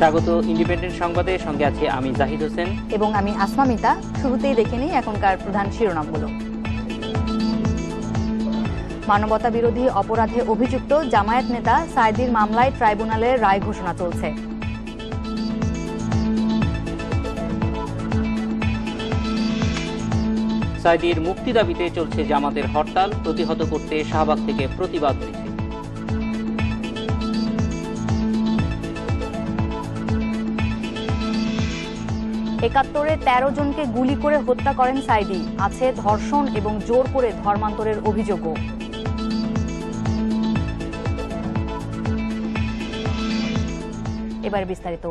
স্বাগত ইন্ডিপেন্ডেন্ট সংবাদে, সঙ্গে আছি আমি জাহিদ হোসেন এবং আমি আসমা মিতা। শুরুতেই দেখে নিই এখনকার প্রধান শিরোনামগুলো। মানবতা বিরোধী অপরাধে অভিযুক্ত জামায়াত নেতা সাইদির মামলায় ট্রাইব্যুনালের রায় ঘোষণা চলছে। সাইদির মুক্তি দাবিতে চলছে জামাতের হরতাল, প্রতিহত করতে শাহবাগ থেকে প্রতিবাদ মিছিল। একাত্তরে ১৩ জনকে গুলি করে হত্যা করেন সাইদি, আছে ধর্ষণ এবং জোর করে ধর্মান্তরের অভিযোগও। এবার বিস্তারিত।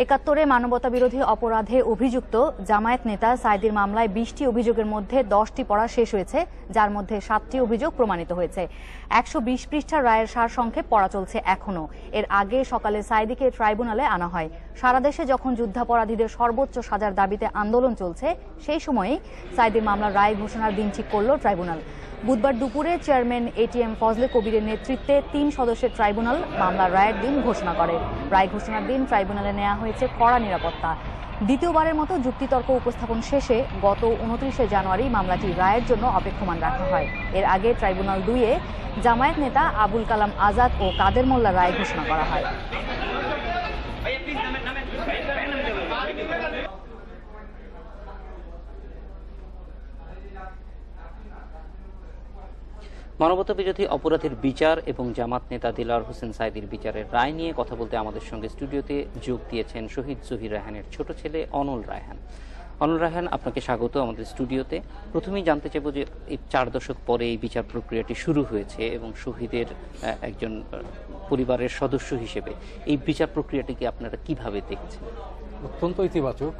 একাত্তরে মানবতা বিরোধী অপরাধে অভিযুক্ত জামায়াত নেতা সাইদির মামলায় ২০টি অভিযোগের মধ্যে ১০টি পড়া শেষ হয়েছে, যার মধ্যে ৭টি অভিযোগ প্রমাণিত হয়েছে। ১২০ পৃষ্ঠার রায়ের সারসংক্ষেপ পড়া চলছে এখনো। এর আগে সকালে সাইদিকে ট্রাইব্যুনালে আনা হয়। সারা দেশে যখন যুদ্ধাপরাধীদের সর্বোচ্চ সাজার দাবিতে আন্দোলন চলছে, সেই সময়েই সাইদির মামলার রায় ঘোষণার দিন ঠিক করল ট্রাইব্যুনাল। বুধবার দুপুরে চেয়ারম্যান এটিএম ফজলে কবিরের নেতৃত্বে ৩ সদস্যের ট্রাইব্যুনাল মামলার রায়ের দিন ঘোষণা করে। রায় ঘোষণার দিন ট্রাইব্যুনালে নেওয়া হয়েছে কড়া নিরাপত্তা। দ্বিতীয়বারের মতো যুক্তিতর্ক উপস্থাপন শেষে গত ২৯শে জানুয়ারি মামলাটি রায়ের জন্য অপেক্ষমান রাখা হয়। এর আগে ট্রাইব্যুনাল ২-এ জামায়াত নেতা আবুল কালাম আজাদ ও কাদের মোল্লার রায় ঘোষণা করা হয়। মানবতা বিরোধী অপরাধের বিচার এবং জামাত নেতা দিলওয়ার হোসেন সাইদির বিচারের রায় নিয়ে কথা বলতে আমাদের সঙ্গে স্টুডিওতে যোগ দিয়েছেন শহীদ জহির রায়হানের ছোট ছেলে অনল রায়হান। অনল রায়হান, আপনাকে স্বাগত আমাদের স্টুডিওতে। প্রথমেই জানতে চাইব যে এই ৪ দশক পরে এই বিচার প্রক্রিয়াটি শুরু হয়েছে এবং শহীদের একজন পরিবারের সদস্য হিসেবে এই বিচার প্রক্রিয়াটিকে আপনারা কিভাবে দেখছেন? অত্যন্ত ইতিবাচক।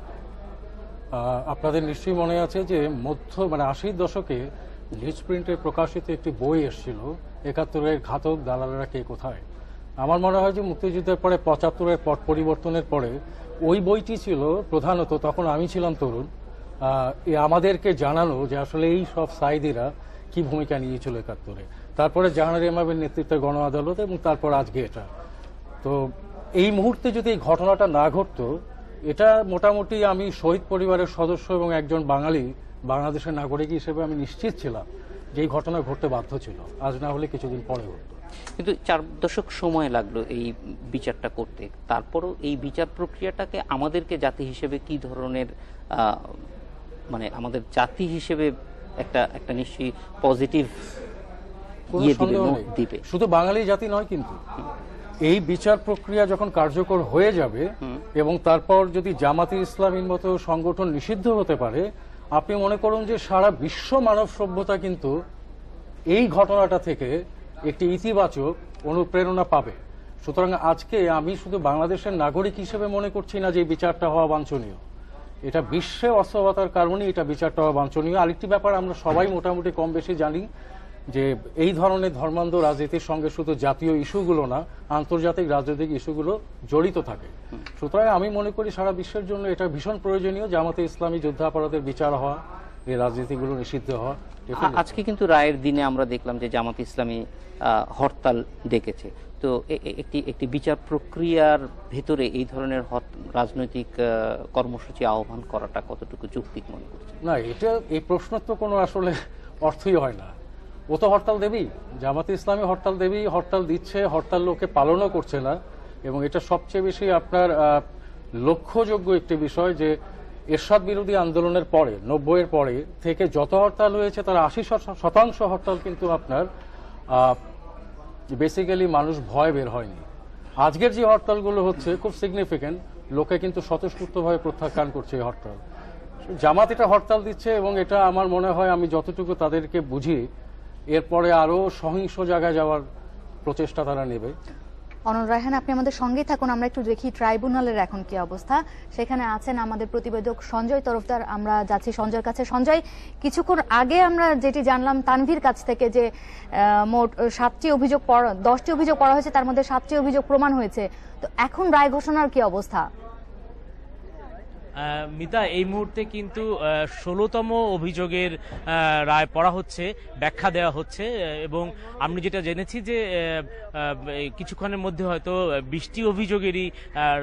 আপনাদের নিশ্চয়ই মনে আছে যে ৮০ দশকে নিউজ প্রিন্টে প্রকাশিত একটি বই এসেছিল, ৭১-এর ঘাতক দালালেরা কে কোথায়। আমার মনে হয় যে মুক্তিযুদ্ধের পরে ৭৫-এর পট পরিবর্তনের পরে ওই বইটি ছিল প্রধানত, তখন আমি ছিলাম তরুণ, আমাদেরকে জানানো যে আসলে এই সব সাইদিরা কি ভূমিকা নিয়েছিল ৭১-এ। তারপরে জাহানার ইমামের নেতৃত্বে গণ আদালত এবং তারপর আজকে এটা। তো এই মুহূর্তে যদি এই ঘটনাটা না ঘটতো, এটা মোটামুটি আমি শহীদ পরিবারের সদস্য এবং একজন বাঙালি বাংলাদেশের নাগরিক হিসেবে আমি নিশ্চিত ছিলাম যে এই ঘটনা ঘটতে বাধ্য ছিল, আজ না হলে কিছুদিন পরে ঘটতো। কিন্তু ৪ দশক সময় লাগলো এই বিচারটা করতে। তারপরও এই বিচার প্রক্রিয়াটাকে আমাদেরকে জাতি হিসেবে কি ধরনের, মানে আমাদের জাতি হিসেবে একটা নিশ্চয়ই পজিটিভ দিবে। শুধু বাঙালি জাতি নয়, কিন্তু এই বিচার প্রক্রিয়া যখন কার্যকর হয়ে যাবে এবং তারপর যদি জামাতে ইসলামীর মতো সংগঠন নিষিদ্ধ হতে পারে, আপনি মনে করুন যে সারা বিশ্ব মানব সভ্যতা কিন্তু এই ঘটনাটা থেকে একটি ইতিবাচক অনুপ্রেরণা পাবে। সুতরাং আজকে আমি শুধু বাংলাদেশের নাগরিক হিসেবে মনে করছি না যে বিচারটা হওয়া বাঞ্ছনীয়, এটা বিশ্বে অস্থিরতার কারণেই এটা বিচারটা হওয়া বাঞ্ছনীয়। আরেকটি ব্যাপার আমরা সবাই মোটামুটি কম বেশি জানি যে এই ধরনের ধর্মান্ধ রাজনীতির সঙ্গে শুধু জাতীয় ইস্যুগুলো না, আন্তর্জাতিক রাজনৈতিক ইস্যুগুলো জড়িত থাকে। সুতরাং আমি মনে করি সারা বিশ্বের জন্য এটা ভীষণ প্রয়োজনীয় জামাতে ইসলামী যুদ্ধাপরাধের বিচার হওয়া, এই রাজনীতিগুলো নিষিদ্ধ হওয়া। আজকে কিন্তু রায়ের দিনে আমরা দেখলাম যে জামাতে ইসলামী হরতাল ডেকেছে। তো একটি বিচার প্রক্রিয়ার ভেতরে এই ধরনের রাজনৈতিক কর্মসূচি আহ্বান করাটা কতটুকু যৌক্তিক মনে করছে? না, এটা এই প্রশ্ন তো কোনো আসলে অর্থই হয় না। ও তো হরতাল দেবেই, জামাতে ইসলামী হরতাল দেবেই, হরতাল দিচ্ছে, হরতাল লোকে পালনও করছে না। এবং এটা সবচেয়ে বেশি আপনার লক্ষ্যযোগ্য একটি বিষয় যে এরশাদ বিরোধী আন্দোলনের পরে ৯০-এর পরে থেকে যত হরতাল হয়েছে তার ৮০% হরতাল কিন্তু আপনার বেসিক্যালি মানুষ ভয় বের হয়নি। আজকের যে হরতালগুলো হচ্ছে খুব সিগনিফিক্যান্ট, লোকে কিন্তু স্বতঃস্ফূর্তভাবে প্রত্যাখ্যান করছে এই হরতাল। জামাত এটা হরতাল দিচ্ছে এবং এটা আমার মনে হয়, আমি যতটুকু তাদেরকে বুঝি, এরপরে আরো সহিংস জায়গায় যাওয়ার প্রচেষ্টা তারা নেবে। অনল রায়হান, আপনি আমাদের সঙ্গেই থাকুন। আমরা একটু দেখি ট্রাইব্যুনালের এখন কি অবস্থা। সেখানে আছেন আমাদের প্রতিবেদক সঞ্জয় তরফদার। আমরা যাচ্ছি সঞ্জয়ের কাছে। সঞ্জয়, কিছুক্ষণ আগে আমরা যেটি জানলাম তানভীর কাছ থেকে যে মোট 10টি অভিযোগ পড়া হয়েছে, তার মধ্যে 7টি অভিযোগ প্রমাণ হয়েছে। তো এখন রায় ঘোষণার কি অবস্থা? মিতা, এই মুহূর্তে কিন্তু 16তম অভিযোগের রায় পড়া হচ্ছে, ব্যাখ্যা দেওয়া হচ্ছে, এবং আমি যেটা জেনেছি যে এই কিছুক্ষণের মধ্যে হয়তো 20টি অভিযোগেরই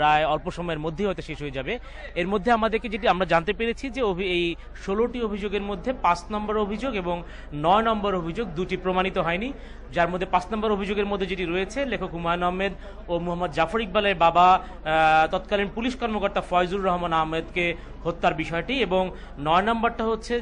রায় অল্প সময়ের মধ্যেই হয়তো শেষ হয়ে যাবে। এর মধ্যে আমাদেরকে যেটি আমরা জানতে পেরেছি যে এই 16টি অভিযোগের মধ্যে 5 নম্বর অভিযোগ এবং 9 নম্বর অভিযোগ দুটি প্রমাণিত হয়নি, যার মধ্যে 5 নম্বর অভিযোগের মধ্যে যেটি রয়েছে লেখক হুমায়ুন আহমেদ ও মোহাম্মদ জাফর ইকবালের বাবা তৎকালীন পুলিশ কর্মকর্তা ফয়জুর রহমান আহমেদকে হত্যার বিষয়টি, এবং 9 নম্বরটা হচ্ছে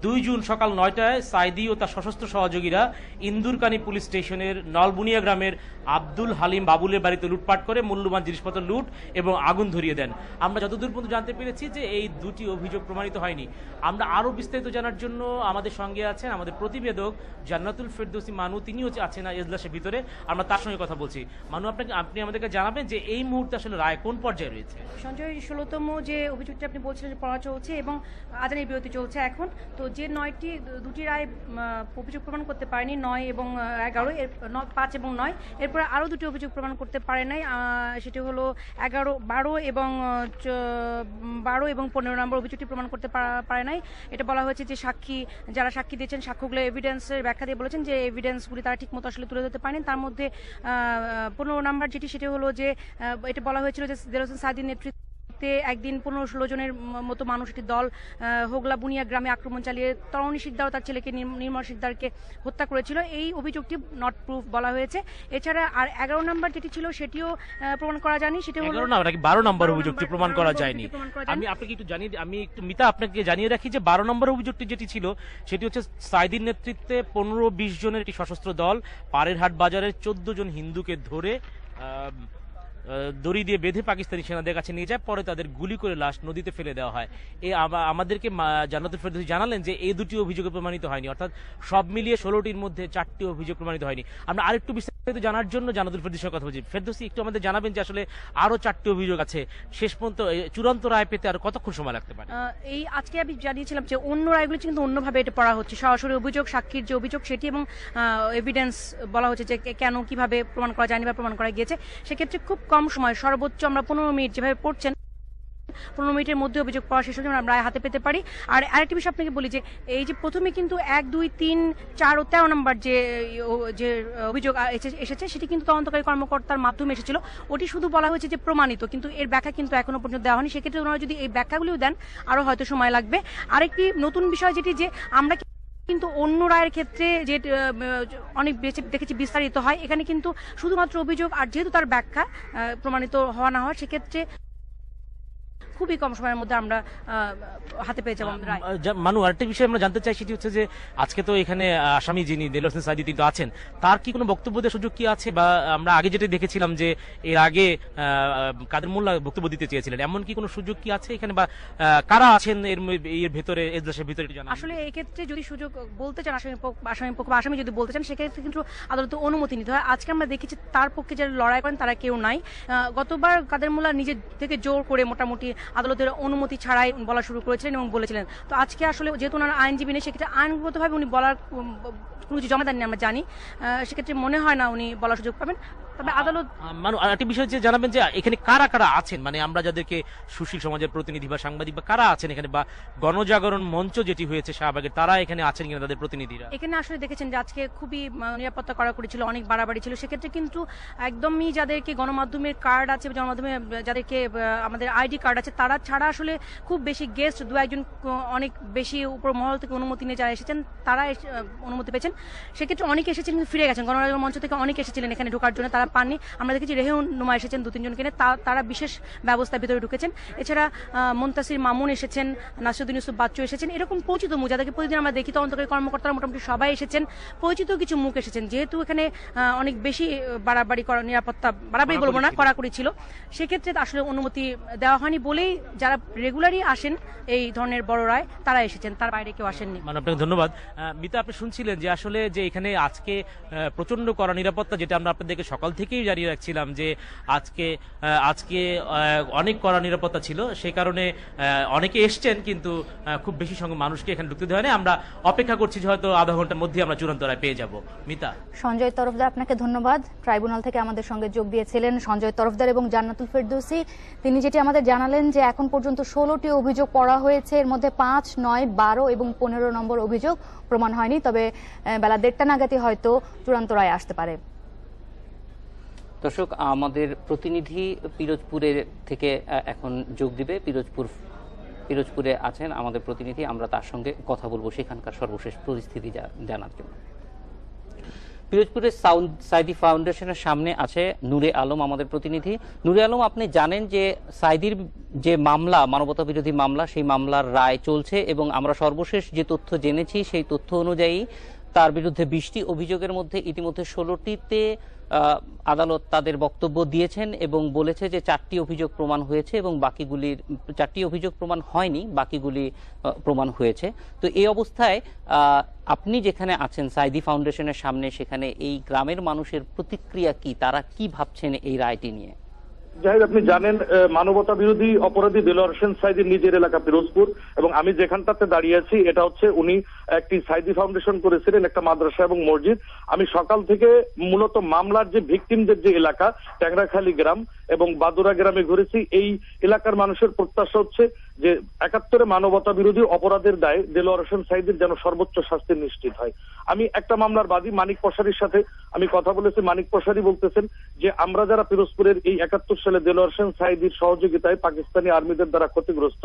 2 জুন সকাল 9টায় সাইদি ও তার সশস্ত্র সহযোগীরা ইন্দুরকানী পুলিশ স্টেশনের নলবুনিয়া গ্রামের আব্দুল হালিম বাবুলের বাড়িতে লুটপাট করে মূল্যবান জিনিসপত্র লুট এবং আগুন ধরিয়ে দেন। আমরা যতদূর পর্যন্ত জানতে পেরেছি যে এই দুটি অভিযোগ প্রমাণিত হয়নি। আমরা আরও বিস্তারিত জানার জন্য আমাদের সঙ্গে আছেন আমাদের প্রতিবেদক জান্নাতুল ফেরদৌসী মানু, তিনিও আছেন এজলাসের ভিতরে, আমরা তার সঙ্গে কথা বলছি। মানু, আপনি আমাদেরকে জানাবেন যে এই মুহূর্তে আসলে রায় কোন পর্যায়ে রয়েছে? সঞ্জয়, 16তম যে অভিযোগটি আপনি বলছিলেন যে পড়া চলছে এবং আজানের বিরতি চলছে এখন, তো যে দুটি রায় অভিযোগ প্রমাণ করতে পারেনি, 9 এবং 11, 5 এবং 9, এরপরে আরও দুটি অভিযোগ প্রমাণ করতে পারে নাই, সেটি হলো 11, 12 এবং 15 নম্বর অভিযোগটি প্রমাণ করতে পারে নাই। এটা বলা হয়েছে যে যারা সাক্ষী দিয়েছেন সাক্ষ্যগুলো এভিডেন্সের ব্যাখ্যা দিয়ে বলেছেন যে এভিডেন্সগুলি তারা ঠিক মতো আসলে তুলে ধরতে পারেনি। তার মধ্যে 15 নম্বর সেটি হলো যে এটা বলা হয়েছিল যে দেলোয়ার হোসেন সাঈদীর নেতৃত্বে একদিন 15-16 জনের মতো মানুষ একটি দল হোগলা বুনিয়া গ্রামে আক্রমণ চালিয়ে তরুণী শিকদার ও তার ছেলেকে নির্মল শিকদারকে হত্যা করেছিল। এই অভিযোগটি নট প্রুফ বলা হয়েছে। এছাড়া আর 11 নম্বর যেটি ছিল সেটিও প্রমাণ করা যায়নি, সেটি হলো 12 নম্বর অভিযোগটি প্রমাণ করা যায়নি। আমি আপনাকে মিতা আপনাকে জানিয়ে রাখি যে 12 নম্বর অভিযোগটি যেটি ছিল সেটি হচ্ছে সাইদির নেতৃত্বে 15-20 জনের একটি সশস্ত্র দল পাড়েরহাট বাজারের 14 জন হিন্দুকে ধরে দড়ি দিয়ে বেঁধে পাকিস্তানি সেনাদের কাছে নিয়ে যায়, পরে তাদের গুলি করে লাশ নদীতে ফেলে দেওয়া হয়। আমাদেরকে জান্নাতুল ফেরদৌসী জানালেন যে এই দুটি অভিযোগে প্রমাণিত হয়নি, অর্থাৎ সব মিলিয়ে 16টির মধ্যে 4টি অভিযোগ প্রমাণিত হয়নি। আমরা আরেকটু বিস্তারিত জানার জন্য জান্নাতুল ফেরদৌসীর কথা বলছি। ফেরদৌসী, একটু আমাদের জানাবেন যে আসলে আরো 4টি অভিযোগ আছে, শেষ পর্যন্ত চূড়ান্ত রায় পেতে আর কতক্ষণ সময় লাগতে পারে? এই আজকে আমি জানিয়েছিলাম যে অন্য রায়গুলি কিন্তু অন্যভাবে এটা পড়া হচ্ছে, সরাসরি অভিযোগ, সাক্ষীর যে অভিযোগ সেটি এবং এভিডেন্স বলা হচ্ছে যে কেন কিভাবে প্রমাণ করা যায়নি বা প্রমাণ করা গিয়েছে। সেক্ষেত্রে খুব কম সময়, সর্বোচ্চ আমরা 15 মিনিট যেভাবে পড়ছেন 15 মিনিটের মধ্যে অভিযোগ পড়া শেষ হলে আমরা রায় হাতে পেতে পারি। আর আরেকটি বিষয় আপনাকে বলি যে এই যে প্রথমে কিন্তু 1, 2, 3, 4 ও 13 নম্বর যে অভিযোগ এসেছে সেটি কিন্তু তদন্তকারী কর্মকর্তার মাধ্যমে এসেছিল, ওটি শুধু বলা হয়েছে যে প্রমাণিত, কিন্তু এর ব্যাখ্যা কিন্তু এখনো পর্যন্ত দেওয়া হয়নি। সেক্ষেত্রে ওনারা যদি এই ব্যাখ্যাগুলিও দেন আরো হয়তো সময় লাগবে। আরেকটি নতুন বিষয় যেটি যে আমরা কিন্তু অন্য রায়ের ক্ষেত্রে যে অনেক বেশি দেখেছি বিস্তারিত হয়, এখানে কিন্তু শুধুমাত্র অভিযোগ আর যেহেতু তার ব্যাখ্যা প্রমাণিত হওয়া না হয় সেক্ষেত্রে খুবই কম সময়ের মধ্যে আমরা হাতে পেয়ে যাবো রায়। মানু, আরেকটা বিষয় আমরা জানতে চাই, সেটি হচ্ছে যে আজকে তো এখানে আসামি যিনি দেলোয়ার হোসেন সাঈদী তিনি আছেন, তার কি কোনো বক্তব্য দেওয়ার সুযোগ কি আছে? বা আমরা আগে যেটা দেখেছিলাম যে এর আগে কাদের মোল্লা বক্তব্য দিতে চেয়েছিলেন, এমন কি কোনো সুযোগ কি আছে এখানে, বা কারা আছেন এর ভেতরে, এজলাসের ভিতরে? আসলে এই ক্ষেত্রে যদি সুযোগ বলতে চান আসামি যদি বলতে চান সেক্ষেত্রে কিন্তু আদালতে অনুমতি নিতে হয়। আজকে আমরা দেখেছি তার পক্ষে যারা লড়াই করেন তারা কেউ নাই। গতবার কাদের মোল্লা নিজে থেকে জোর করে মোটামুটি আদালতের অনুমতি ছাড়াই বলা শুরু করেছিলেন এবং বলেছিলেন। তো আজকে আসলে যেহেতু ওনার আইনজীবী নেই সেক্ষেত্রে আইনগতভাবে উনি বলার কোনো কিছু জমা দেননি আমরা জানি, সেক্ষেত্রে মনে হয় না উনি বলার সুযোগ পাবেন। তবে আদালত আরেকটি বিষয় যে জানাবেন যে এখানে কারা কারা আছেন, মানে আমরা যাদেরকে সুশীল সমাজের প্রতিনিধি বা সাংবাদিক বা কারা আছেন এখানে, বা গণজাগরণ মঞ্চ যেটি হয়েছে শাহবাগের, তারা এখানে আছেন কিনা তাদের প্রতিনিধিরা? এখানে আসলে দেখেছেন যে আজকে খুবই নিরাপত্তা কড়াকড়ি ছিল, অনেক বাড়াবাড়ি ছিল। সেক্ষেত্রে কিন্তু একদমই যাদেরকে গণমাধ্যমের কার্ড আছে, গণমাধ্যমে যাদেরকে আমাদের আইডি কার্ড আছে, তারা ছাড়া আসলে খুব বেশি গেস্ট 2-1 অনেক বেশি উপর মহল থেকে অনুমতি নিয়ে যারা এসেছেন তারা অনুমতি পেয়েছেন। সেক্ষেত্রে অনেকে এসেছেন কিন্তু ফিরে গেছেন, গণজাগরণ মঞ্চ থেকে অনেকে এসেছিলেন এখানে ঢোকার জন্য, তারা পাননি। আমরা দেখেছি রেহেউন নুমা এসেছেন 2-3 জনকে নিয়ে, তারা বিশেষ ব্যবস্থার ভিতরে ঢুকেছেন। এছাড়া মুনতাসির মামুন এসেছেন, নাসিরউদ্দিন ইউসুফ বাচ্চু এসেছেন, এরকম পরিচিত মুখ যাদেরকে প্রতিদিন আমরা দেখি, তদন্তকারী কর্মকর্তারা মোটামুটি সবাই এসেছেন, পরিচিত কিছু মুখ এসেছেন। যেহেতু এখানে অনেক বেশি বাড়াবাড়ি নিরাপত্তা বাড়াবাড়ি বলবো না, কড়াকড়ি ছিল, সেক্ষেত্রে আসলে অনুমতি দেওয়া হয়নি বলেই যারা রেগুলারই আসেন এই ধরনের বড় রায় তারা এসেছেন, তার বাইরে কেউ আসেননি। আপনাকে ধন্যবাদ। মিতা, আপনি শুনছিলেন যে আসলে যে এখানে আজকে প্রচন্ড কড়া নিরাপত্তা, যেটা আমরা আপনাদেরকে সকাল থেকে থেকেই জানিয়ে রাখছিলাম যে আজকে আজকে অনেক কড়া নিরাপত্তা ছিল, সেই কারণে অনেকে এসছেন, কিন্তু খুব বেশি সংখ্যক মানুষকে এখানে ঢুকতে দেওয়া হয়নি। আমরা অপেক্ষা করছি যে হয়তো আধা ঘন্টার মধ্যে আমরা চূড়ান্ত রায় পেয়ে যাব। মিতা। সঞ্জয় তরফদার, আপনাকে ধন্যবাদ। ট্রাইব্যুনাল থেকে আমাদের সঙ্গে যোগ দিয়েছিলেন সঞ্জয় তরফদার এবং জান্নাতুল ফেরদৌসী। তিনি যেটি আমাদের জানালেন যে এখন পর্যন্ত 16টি অভিযোগ পড়া হয়েছে, এর মধ্যে 5, 9, 12 এবং 15 নম্বর অভিযোগ প্রমাণ হয়নি, তবে বেলা 1:30 নাগাদই হয়তো চূড়ান্ত রায় আসতে পারে। দর্শক, আমাদের প্রতিনিধি পিরোজপুরের থেকে এখন যোগ দিবে। পিরোজপুরে আছেন আমাদের প্রতিনিধি, আমরা তার সঙ্গে কথা বলবো সেখানকার সর্বশেষ পরিস্থিতি জানার জন্য। পিরোজপুরের সাইদি ফাউন্ডেশনের সামনে আছে নূরে আলম, আমাদের প্রতিনিধি। নূরে আলম, আপনি জানেন যে সাইদির যে মামলা, মানবতা বিরোধী মামলা, সেই মামলার রায় চলছে এবং আমরা সর্বশেষ যে তথ্য জেনেছি সেই তথ্য অনুযায়ী তার বিরুদ্ধে 20টি অভিযোগের মধ্যে ইতিমধ্যে 16টিতে আদালত তাদের বক্তব্য দিয়েছেন এবং বলেছে যে 4টি অভিযোগ প্রমাণ হয়েছে এবং বাকিগুলির 4টি অভিযোগ প্রমাণ হয়নি, বাকিগুলি প্রমাণ হয়েছে। তো এই অবস্থায় আপনি যেখানে আছেন সাইদি ফাউন্ডেশনের সামনে, সেখানে এই গ্রামের মানুষের প্রতিক্রিয়া কি, তারা কি ভাবছেন এই রায়টি নিয়ে? জাহিদ, আপনি জানেন মানবতা বিরোধী অপরাধী দেলোয়ার হোসেন সাইদির নিজের এলাকা পিরোজপুর, এবং আমি যেখানটাতে দাঁড়িয়ে আছি এটা হচ্ছে উনি একটি সাইদি ফাউন্ডেশন করেছিলেন, একটা মাদ্রাসা এবং মসজিদ। আমি সকাল থেকে মূলত মামলার যে ভিকটিমদের যে এলাকা ট্যাংরাখালী গ্রাম এবং বাদুরা গ্রামে ঘুরেছি। এই এলাকার মানুষের প্রত্যাশা হচ্ছে যে 71-এ মানবতা বিরোধী অপরাধের দায়ে দেলোয়ার হোসেন সাইদির যেন সর্বোচ্চ শাস্তি নিশ্চিত হয়। আমি একটা মামলার বাদী মানিক পশারির সাথে আমি কথা বলেছি। মানিক পশারি বলতেছেন যে আমরা যারা পিরোজপুরের এই 71 সালে দেলোয়ার হোসেন সাইদির সহযোগিতায় পাকিস্তানি আর্মিদের দ্বারা ক্ষতিগ্রস্ত,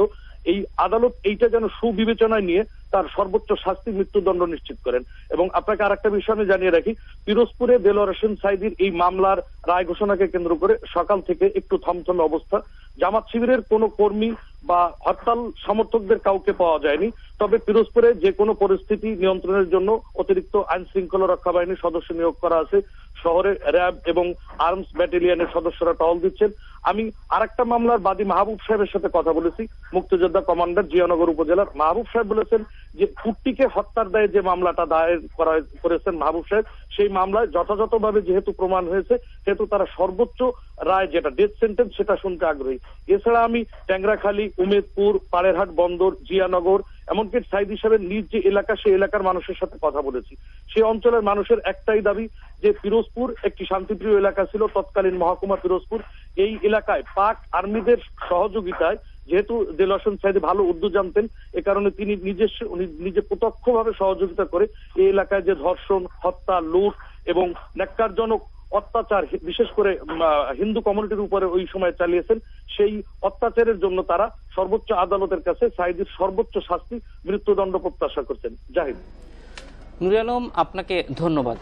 এই আদালত এইটা যেন সুবিবেচনায় নিয়ে তার সর্বোচ্চ শাস্তি মৃত্যুদণ্ড নিশ্চিত করেন। এবং আপনাকে আরেকটা বিষয় আমি জানিয়ে রাখি, পিরোজপুরে দেলোয়ার হোসেন সাইদির এই মামলার রায় ঘোষণাকে কেন্দ্র করে সকাল থেকে একটু থমথমে অবস্থা। জামাত শিবিরের কোনো কর্মী বা হরতাল সমর্থকদের কাউকে পাওয়া যায়নি। তবে পিরোজপুরে যে কোনো পরিস্থিতি নিয়ন্ত্রণের জন্য অতিরিক্ত আইন শৃঙ্খলা রক্ষা বাহিনীর সদস্য নিয়োগ করা আছে। শহরে র্যাব এবং আর্মস ব্যাটালিয়নের সদস্যরা টহল দিচ্ছেন। আমি আরেকটা মামলার বাদী মাহবুব সাহেবের সাথে কথা বলেছি, মুক্তিযোদ্ধা কমান্ডার জিয়ানগর উপজেলার। মাহবুব সাহেব বলেছেন যে কুট্টিকে হত্যার দায়ে যে মামলাটা দায়ের করেছেন মাহবুব সাহেব, সেই মামলায় যথাযথভাবে যেহেতু প্রমাণ হয়েছে সেহেতু তারা সর্বোচ্চ রায় যেটা ডেথ সেন্টেন্স সেটা শুনতে আগ্রহী। এছাড়া আমি ট্যাংরাখালী, উমেদপুর, পাড়েরহাট বন্দর, জিয়ানগর, এমনকি সাইদি সাহেবের নিজ যে এলাকা সেই এলাকার মানুষের সাথে কথা বলেছি। সেই অঞ্চলের মানুষের একটাই দাবি যে পিরোজপুর একটি শান্তিপ্রিয় এলাকা ছিল তৎকালীন মহকুমা পিরোজপুর। এই এলাকায় পাক আর্মিদের সহযোগিতায় যেহেতু দেলোয়ার হোসেন সাইদি ভালো উর্দু জানতেন, এ কারণে তিনি নিজে প্রত্যক্ষভাবে সহযোগিতা করে এই এলাকায় যে ধর্ষণ, হত্যা, লুট এবং ন্যাক্কারজনক অত্যাচার বিশেষ করে হিন্দু কমিউনিটির উপরে ওই সময় চালিয়েছেন, সেই অত্যাচারের জন্য তারা সর্বোচ্চ আদালতের কাছে সাইদির সর্বোচ্চ শাস্তি মৃত্যুদণ্ড প্রত্যাশা করছেন। জাহিদ। নূরে আলম, আপনাকে ধন্যবাদ।